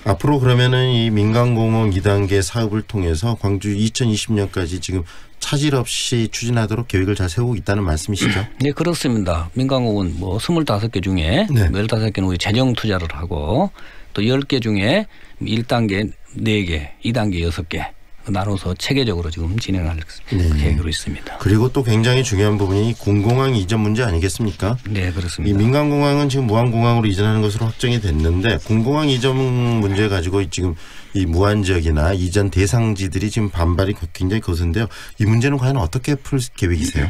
앞으로 그러면은 이 민간공원 2단계 사업을 통해서 광주 2020년까지 지금 차질 없이 추진하도록 계획을 잘 세우고 있다는 말씀이시죠? 네, 그렇습니다. 민간공원 뭐 25개 중에 네. 15개는 우리 재정 투자를 하고 또 10개 중에 1단계 4개, 2단계 6개 나눠서 체계적으로 지금 진행할 계획으로 있습니다. 그리고 또 굉장히 중요한 부분이 군공항 이전 문제 아니겠습니까? 네, 그렇습니다. 이 민간공항은 지금 무안공항으로 이전하는 것으로 확정이 됐는데 군공항 이전 문제 가지고 지금 이 무안 지역이나 이전 대상지들이 지금 반발이 굉장히 거센데요. 이 문제는 과연 어떻게 풀 계획이세요?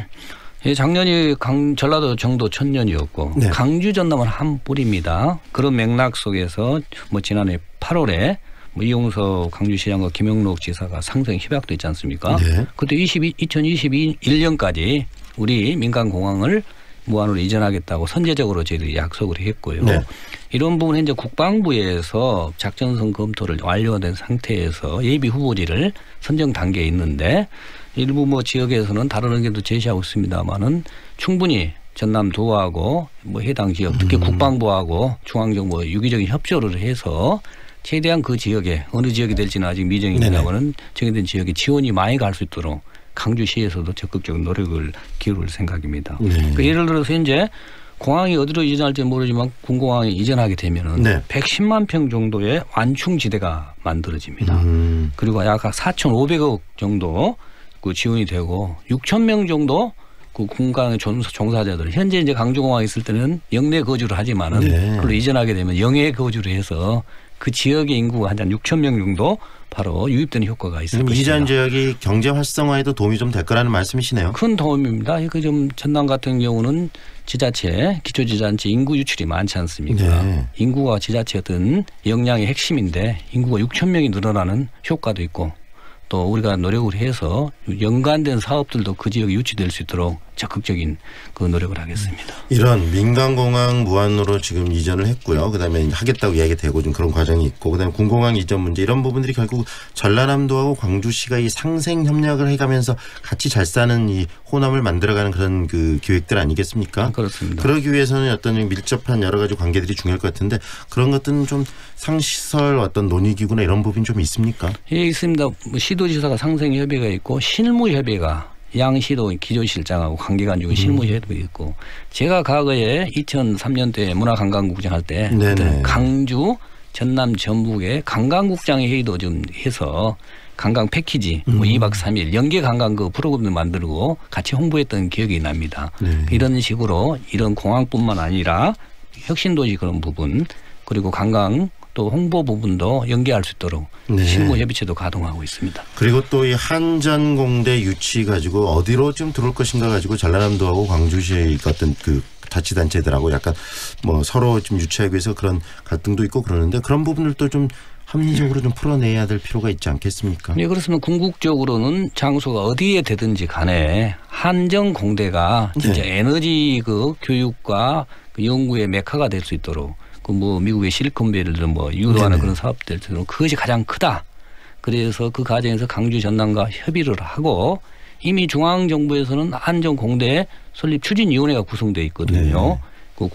예, 작년이 전라도 정도 천년이었고 네. 강주 전남은 한 뿌리입니다. 그런 맥락 속에서 뭐 지난해 8월에 뭐 이용석 강주시장과 김영록 지사가 상생 협약도 있지 않습니까? 네. 그때 2021년까지 우리 민간공항을 무안으로 이전하겠다고 선제적으로 저희들이 약속을 했고요. 네. 이런 부분은 이제 국방부에서 작전성 검토를 완료된 상태에서 예비 후보지를 선정 단계에 있는데 일부 뭐 지역에서는 다른 의견도 제시하고 있습니다만은 충분히 전남도하고 뭐 해당 지역 특히 국방부하고 중앙정부 유기적인 협조를 해서 최대한 그 지역에 어느 지역이 될지는 아직 미정입니다만은 정해진 지역에 지원이 많이 갈 수 있도록 강주시에서도 적극적인 노력을 기울일 생각입니다. 그러니까 예를 들어서 이제 공항이 어디로 이전할지 모르지만 군공항에 이전하게 되면은 110만 평 정도의 완충지대가 만들어집니다. 그리고 약 4,500억 정도 그 지원이 되고 6천 명 정도 그 군공항의 종사자들 현재 이제 강주공항에 있을 때는 영내 거주를 하지만은 그걸로 이전하게 되면 영해 거주를 해서 그 지역의 인구가 한 6천 명 정도 바로 유입되는 효과가 있을 것입니다. 이전 지역이 경제 활성화에도 도움이 좀 될 거라는 말씀이시네요. 큰 도움입니다. 그 좀 전남 같은 경우는 지자체, 기초지자체 인구 유출이 많지 않습니까? 네. 인구가 지자체든 역량의 핵심인데 인구가 6천 명이 늘어나는 효과도 있고 또 우리가 노력을 해서 연관된 사업들도 그 지역에 유치될 수 있도록 적극적인 그 노력을 하겠습니다. 이런 민간공항 무안으로 지금 이전을 했고요. 그다음에 하겠다고 이야기가 되고 좀 그런 과정이 있고 그다음에 군공항 이전 문제 이런 부분들이 결국 전라남도하고 광주시가 이 상생 협력을 해가면서 같이 잘 사는 이 호남을 만들어가는 그런 그 기획들 아니겠습니까? 그렇습니다. 그러기 위해서는 어떤 밀접한 여러 가지 관계들이 중요할 것 같은데 그런 것들은 좀 상시설 어떤 논의기구나 이런 부분이 좀 있습니까? 예, 있습니다. 뭐 시도지사가 상생협의가 있고 실무협의가 양시도 기조실장하고 관계가 안 좋은 실무협의가 있고 제가 과거에 2003년도에 문화관광국장 할 때 강주 전남 전북의 관광국장 회의도 좀 해서 관광 패키지 뭐 2박 3일 연계 관광 그 프로그램을 만들고 같이 홍보했던 기억이 납니다. 이런 식으로 이런 공항뿐만 아니라 혁신도시 그런 부분 그리고 관광 또 홍보 부분도 연계할 수 있도록 실무협의체도 가동하고 있습니다. 그리고 또 이 한전공대 유치 가지고 어디로 좀 들어올 것인가 가지고 전라남도하고 광주시의 어떤 그 자치단체들하고 약간 뭐 서로 좀 유치하기 위해서 그런 갈등도 있고 그러는데 그런 부분들도 좀 합리적으로 좀 풀어내야 될 필요가 있지 않겠습니까? 네, 그렇습니다. 궁극적으로는 장소가 어디에 되든지 간에 한전공대가 진짜 에너지 그 교육과 그 연구의 메카가 될 수 있도록 그 뭐 미국의 실리콘밸리를 뭐 유도하는 그런 사업들처럼 그것이 가장 크다. 그래서 그 과정에서 강주 전남과 협의를 하고 이미 중앙정부에서는 한전공대 설립 추진위원회가 구성되어 있거든요. 그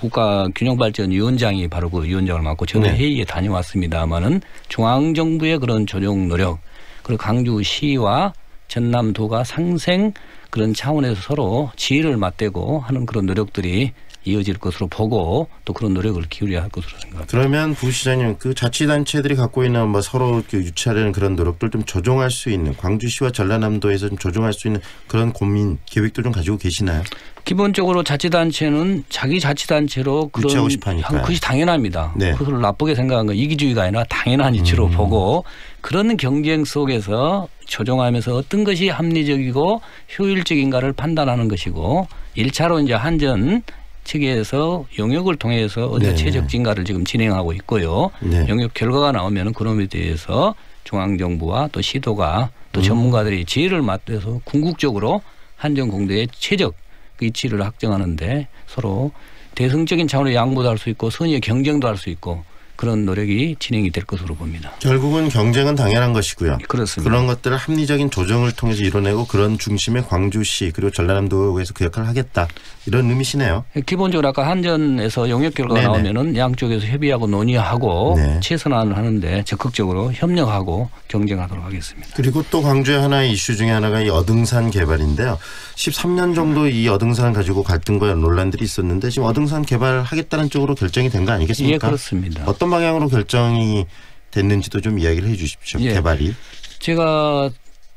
국가균형발전위원장이 바로 그 위원장을 맡고 저도 회의에 다녀왔습니다마는 중앙정부의 그런 조정 노력 그리고 강주시와 전남도가 상생 그런 차원에서 서로 지혜를 맞대고 하는 그런 노력들이 이어질 것으로 보고 또 그런 노력을 기울여야 할 것으로 생각합니다. 그러면 부시장님 그 자치단체들이 갖고 있는 뭐 서로 유치하려는 그런 노력들 좀 조정할 수 있는 광주시와 전라남도에서 좀 조정할 수 있는 그런 고민 계획도 좀 가지고 계시나요? 기본적으로 자치단체는 자기 자치단체로 그런 유치하고 싶어 하니까. 그것이 당연합니다. 그걸 나쁘게 생각한 건 이기주의가 아니라 당연한 이치로 보고 그런 경쟁 속에서 조정하면서 어떤 것이 합리적이고 효율적인가를 판단하는 것이고 1차로 이제 한전 측에서 용역을 통해서 어떤 최적 진가를 지금 진행하고 있고요. 용역 결과가 나오면 그놈에 대해서 중앙정부와 또 시도가 또 전문가들이 지혜를 맞대서 궁극적으로 한전공대의 최적 위치를 확정하는데 서로 대승적인 차원의 양보도 할 수 있고 선의의 경쟁도 할 수 있고 그런 노력이 진행이 될 것으로 봅니다. 결국은 경쟁은 당연한 것이고요. 그렇습니다. 그런 것들을 합리적인 조정을 통해서 이뤄내고 그런 중심의 광주시 그리고 전라남도에서 그 역할을 하겠다. 이런 의미시네요. 기본적으로 아까 한전에서 용역 결과가 네네. 나오면은 양쪽에서 협의하고 논의하고 네. 최선화를 하는데 적극적으로 협력하고 경쟁하도록 하겠습니다. 그리고 또 광주의 하나의 이슈 중에 하나가 이 어등산 개발인데요. 13년 정도 이 어등산을 가지고 갈등과 논란들이 있었는데 지금 어등산 개발하겠다는 쪽으로 결정이 된 거 아니겠습니까? 예, 그렇습니다. 어떤 방향으로 결정이 됐는지도 좀 이야기를 해 주십시오. 예. 개발이. 제가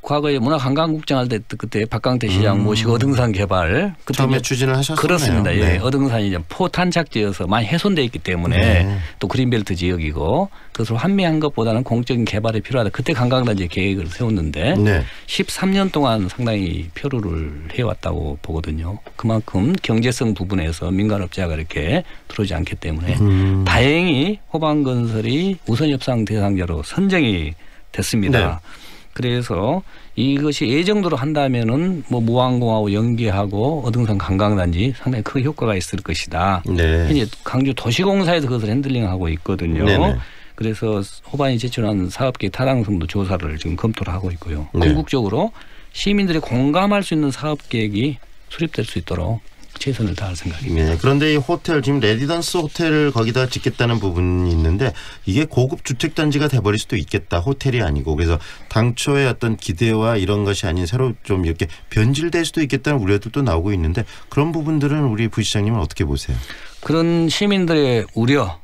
과거에 문화관광국장 할 때 그때 박강태 시장 모시고 어등산 개발 그때 처음에 이제 추진을 하셨었네요. 그렇습니다. 예. 네. 어등산이 이제 포탄착지여서 많이 훼손돼 있기 때문에 네. 또 그린벨트 지역이고 그것을 환미한 것보다는 공적인 개발이 필요하다. 그때 관광단지 계획을 세웠는데 네. 13년 동안 상당히 표류를 해왔다고 보거든요. 그만큼 경제성 부분에서 민간업자가 이렇게 들어오지 않기 때문에 다행히 호반건설이 우선협상 대상자로 선정이 됐습니다. 네. 그래서 이것이 예정대로 한다면은 뭐 무안공하고 연계하고 어등산 관광단지 상당히 큰 효과가 있을 것이다. 네. 이제 광주 도시공사에서 그것을 핸들링하고 있거든요. 네네. 그래서 호반이 제출한 사업계획 타당성도 조사를 지금 검토를 하고 있고요. 네. 궁극적으로 시민들이 공감할 수 있는 사업계획이 수립될 수 있도록 최선을 다할 생각입니다. 네. 그런데 이 호텔 지금 레디던스 호텔을 거기다 짓겠다는 부분이 있는데 이게 고급 주택 단지가 돼버릴 수도 있겠다. 호텔이 아니고 그래서 당초의 어떤 기대와 이런 것이 아닌 새로 좀 이렇게 변질될 수도 있겠다는 우려들도 나오고 있는데 그런 부분들은 우리 부시장님은 어떻게 보세요? 그런 시민들의 우려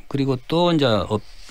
그리고 또 이제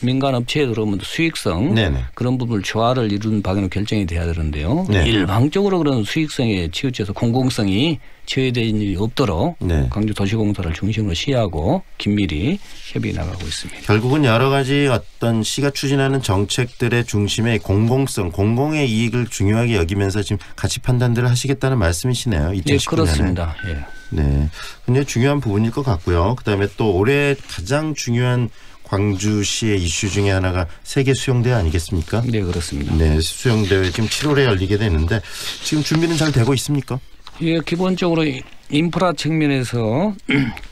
민간 업체에 들어오면 수익성 네네. 그런 부분을 조화를 이루는 방향으로 결정이 돼야 되는데요. 네. 일방적으로 그런 수익성에 치우쳐서 공공성이 제외되는 일이 없도록 네. 광주 도시공사를 중심으로 시하고 긴밀히 협의해 나가고 있습니다. 결국은 여러 가지 어떤 시가 추진하는 정책들의 중심에 공공성, 공공의 이익을 중요하게 여기면서 지금 가치 판단들을 하시겠다는 말씀이시네요. 2019년에. 예, 그렇습니다. 예. 네, 굉장히 중요한 부분일 것 같고요. 그다음에 또 올해 가장 중요한 광주시의 이슈 중에 하나가 세계 수영대회 아니겠습니까? 네, 그렇습니다. 네, 수영대회 지금 7월에 열리게 되는데 지금 준비는 잘 되고 있습니까? 예, 기본적으로 인프라 측면에서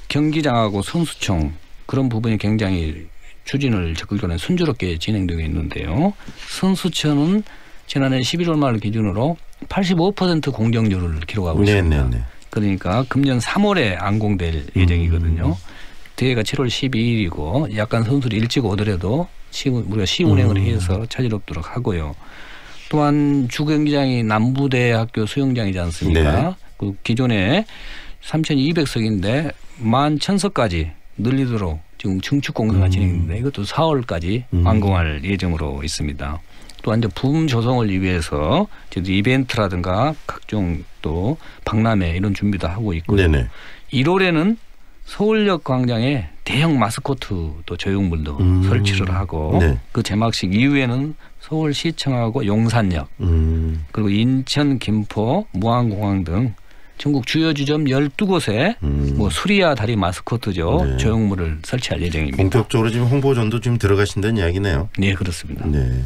경기장하고 선수촌 그런 부분이 굉장히 추진을 적극적으로 순조롭게 진행되고 있는데요. 선수촌은 지난해 11월 말 기준으로 85% 공정률을 기록하고 있습니다. 네네네. 그러니까 금년 3월에 안공될 예정이거든요. 대회가 7월 12일이고 약간 선수들이 일찍 오더라도 우리가 시운행을 해서 차질 없도록 하고요. 또한 주경기장이 남부대학교 수영장이지 않습니까? 네. 그 기존에 3,200석인데 11,000석까지 늘리도록 지금 증축 공사가 진행되는데 이것도 4월까지 완공할 예정으로 있습니다. 또한 이제 붐 조성을 위해서 이벤트라든가 각종 또 박람회 이런 준비도 하고 있고요. 네네. 1월에는 서울역 광장에 대형 마스코트 조형물도 설치를 하고 네. 그 개막식 이후에는 서울시청하고 용산역 그리고 인천, 김포, 무안공항 등 전국 주요 지점 12곳에 뭐 수리야 다리 마스코트죠. 네. 조형물을 설치할 예정입니다. 본격적으로 지금 홍보전도 지금 들어가신다는 이야기네요. 네, 그렇습니다. 네.